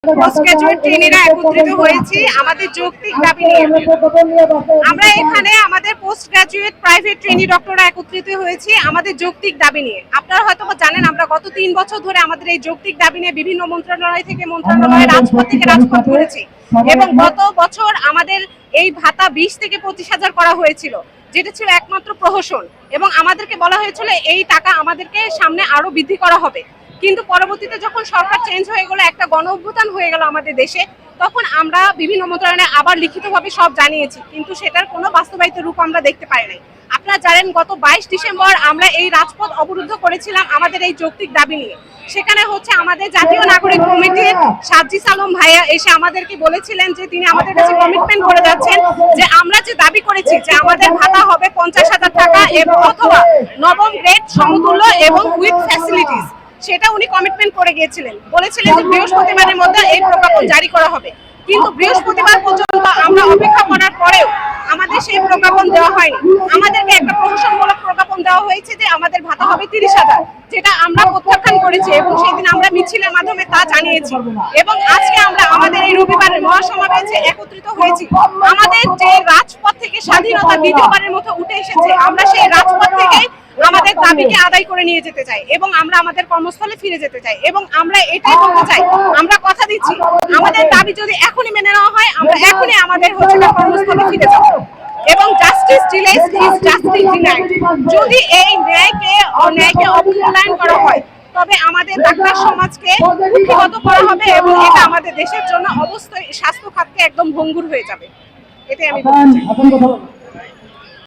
Post graduate ট্রেনিরা একত্রিত হয়েছি আমাদের যৌক্তিক দাবি নিয়ে। আমরা এখানে আমাদের পোস্ট গ্রাজুয়েট প্রাইভেট ট্রেনি ডক্টররা একত্রিত হয়েছি আমাদের যৌক্তিক দাবি নিয়ে। আপনারা হয়তো জানেন আমরা গত 3 বছর ধরে আমাদের এই যৌক্তিক দাবি নিয়ে বিভিন্ন মন্ত্রণালয় থেকে মন্ত্রণালয়, রাজপথ থেকে রাজপথ করেছি এবং গত বছর আমাদের এই ভাতা 20 থেকে 25,000 করা হয়েছিল, যেটা ছিল একমাত্র প্রহসন, এবং আমাদেরকে বলা হয়েছিল এই টাকা আমাদেরকে সামনে আরো বৃদ্ধি করা হবে। কিন্তু পরবর্তীতে যখন সরকার চেঞ্জ হয়ে গেল, একটা গণ অভ্যুত্থান হয়ে গেল আমাদের দেশে, তখন আমরা বিভিন্ন মন্ত্রণালয়ে আবার লিখিতভাবে সব জানিয়েছি, কিন্তু সেটার কোনো বাস্তবায়িত রূপ আমরা দেখতে পাই নাই। আপনারা জানেন গত 22 ডিসেম্বর আমরা এই রাজপথ অবরুদ্ধ করেছিলাম আমাদের এই যৌক্তিক দাবি নিয়ে। সেখানে আমাদের জাতীয় নাগরিক কমিটির সাজ্জিদ আলম ভাইয়া এসে আমাদেরকে বলেছিলেন যে তিনি আমাদের কাছে কমিটমেন্ট করে যাচ্ছেন যে আমরা যে দাবি করেছি যে আমাদের ভাতা হবে 50,000 টাকা এবং অথবা নবম গ্রেড সমতুল্য এবং উইথ ফ্যাসিলিটিস, সেটা উনি কমিটমেন্ট করে গিয়েছিলেন। বলেছিলেন যে বৃহস্পতিবারের মধ্যে এই প্রজ্ঞাপন জারি করা হবে, কিন্তু বৃহস্পতিবার পর্যন্ত আমরা অপেক্ষা করার পরেও আমাদের সেই প্রজ্ঞাপন দেওয়া হয়নি। আমাদেরকে একটা প্রহসনমূলক প্রজ্ঞাপন দেওয়া হয়েছে যে আমাদের ভাতা হবে 30,000, যেটা আমরা প্রত্যাখ্যান করেছি এবং সেদিন আমরা মিছিলের মাধ্যমে তা জানিয়েছি। এবং আজকে আমরা আমাদের এই রবিবারের মহাসমাবেশে একত্রিত হয়েছি। আমাদের যে রাজপথ থেকে স্বাধীনতা দ্বিতীয়বারের মতো উঠে এসেছে, আমরা সেই রাজপথ থেকেই আমাদের দাবিকে আদায় করে নিয়ে যেতে চাই এবং আমরা আমাদের কর্মস্থলে ফিরে যেতে চাই। এবং আমরা এটাই বলতে চাই, আমরা কথা দিচ্ছি আমাদের দাবি যদি এখনই মেনে নেওয়া হয়, আমরা এখনই আমাদের কর্মস্থলে ফিরে যাব। এবং জাস্টিস ডিলেস ইজ জাস্টিস ডিনাইড। যদি এই ন্যায়কে অবমূল্যায়ন করা হয়, তবে আমাদের ডাক্তার সমাজকে কুক্ষিগত করা হবে এবং এটা আমাদের দেশের জন্য অবশ্যই স্বাস্থ্য খাতকে একদম ভঙ্গুর হয়ে যাবে। এটাই আমি বলতে চাই।